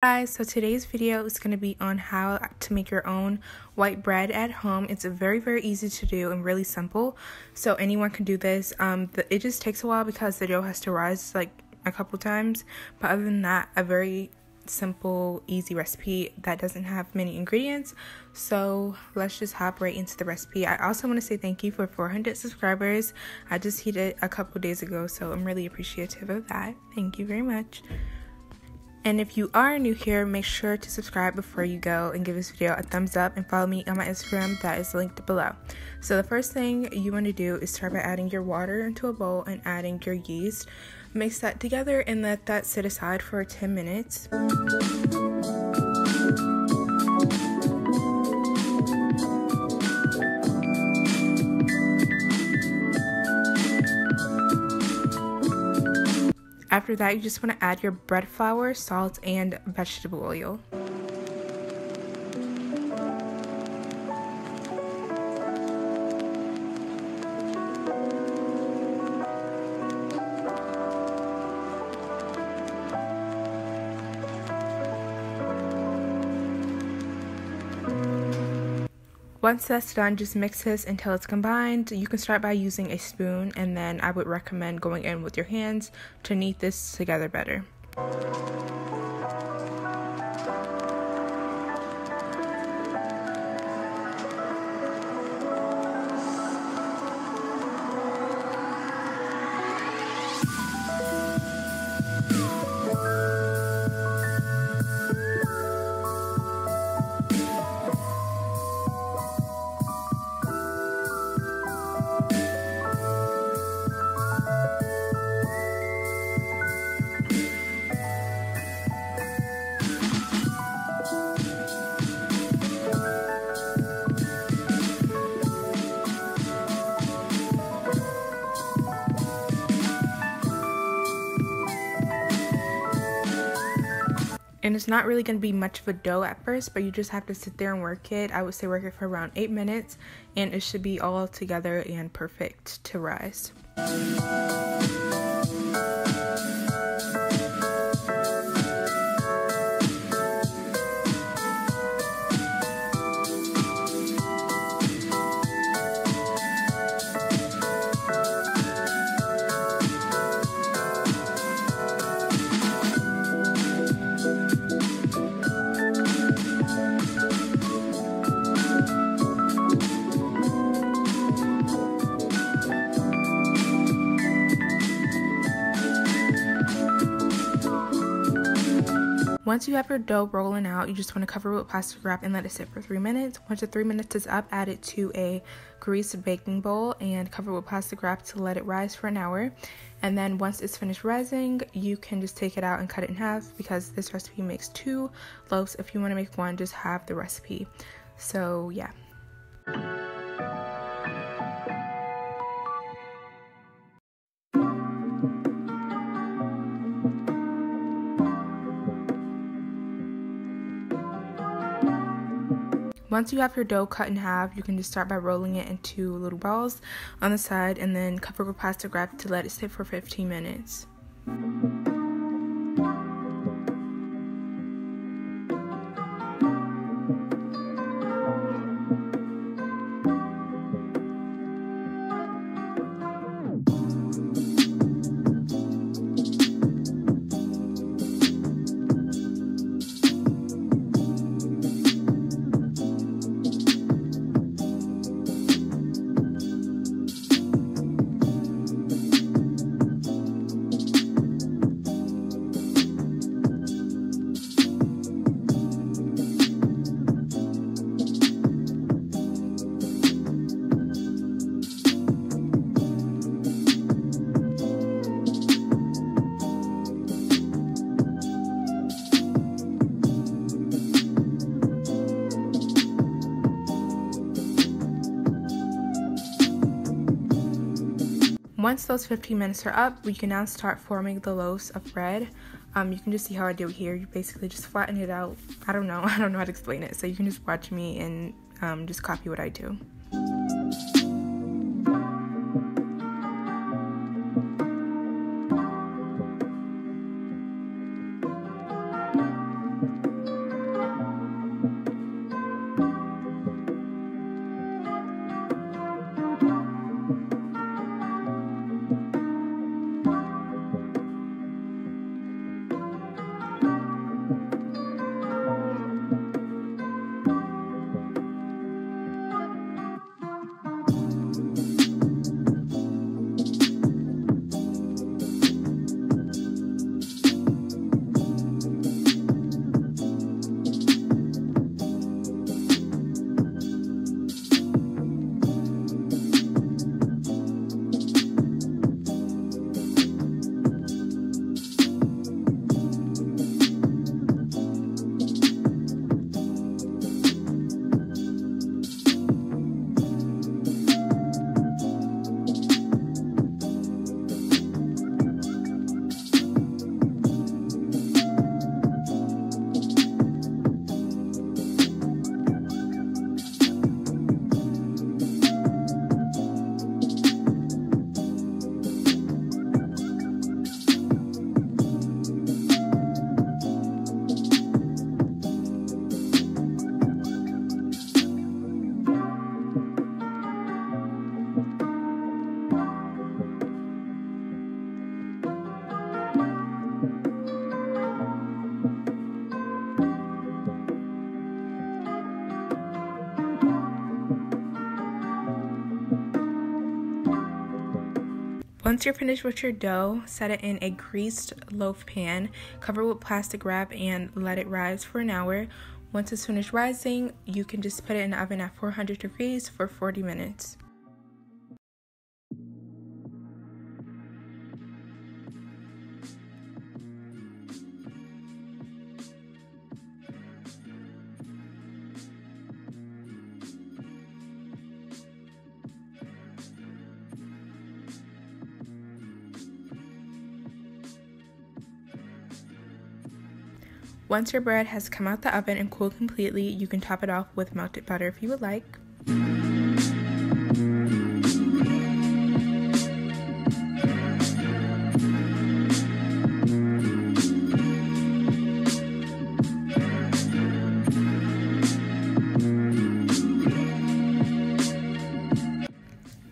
Guys, so today's video is going to be on how to make your own white bread at home. It's very easy to do and really simple, so anyone can do this. It just takes a while because the dough has to rise like a couple times, but other than that, a very simple, easy recipe that doesn't have many ingredients. So let's just hop right into the recipe. I also want to say thank you for 400 subscribers. I just hit it a couple days ago, so I'm really appreciative of that. Thank you very much. And if you are new here, make sure to subscribe before you go and give this video a thumbs up and follow me on my Instagram that is linked below. So the first thing you want to do is start by adding your water into a bowl and adding your yeast. Mix that together and let that sit aside for 10 minutes. After that, you just want to add your bread flour, salt, and vegetable oil. Once that's done, just mix this until it's combined. You can start by using a spoon, and then I would recommend going in with your hands to knead this together better. And it's not really going to be much of a dough at first, but you just have to sit there and work it. I would say work it for around 8 minutes, and it should be all together and perfect to rise. Once you have your dough rolling out, you just want to cover it with plastic wrap and let it sit for 3 minutes. Once the 3 minutes is up, add it to a greased baking bowl and cover it with plastic wrap to let it rise for an hour. And then once it's finished rising, you can just take it out and cut it in half, because this recipe makes 2 loaves. If you want to make one, just have the recipe. So yeah. Once you have your dough cut in half, you can just start by rolling it into little balls on the side and then cover with plastic wrap to let it sit for 15 minutes. Once those 15 minutes are up, we can now start forming the loaves of bread. You can just see how I do it here. You basically just flatten it out. I don't know how to explain it, so you can just watch me and just copy what I do. Once you're finished with your dough, set it in a greased loaf pan, cover it with plastic wrap, and let it rise for an hour. Once it's finished rising, you can just put it in the oven at 400 degrees for 40 minutes. Once your bread has come out the oven and cooled completely, you can top it off with melted butter if you would like.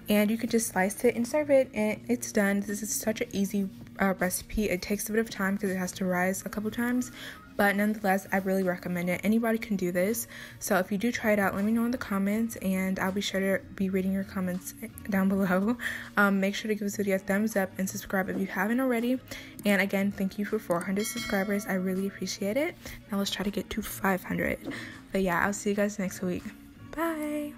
And you can just slice it and serve it, and it's done. This is such an easy recipe. It takes a bit of time because it has to rise a couple times, but nonetheless, I really recommend it. Anybody can do this. So if you do try it out, let me know in the comments, and I'll be sure to be reading your comments down below. Make sure to give this video a thumbs up and subscribe if you haven't already. And again, thank you for 400 subscribers. I really appreciate it. Now let's try to get to 500. But yeah, I'll see you guys next week. Bye.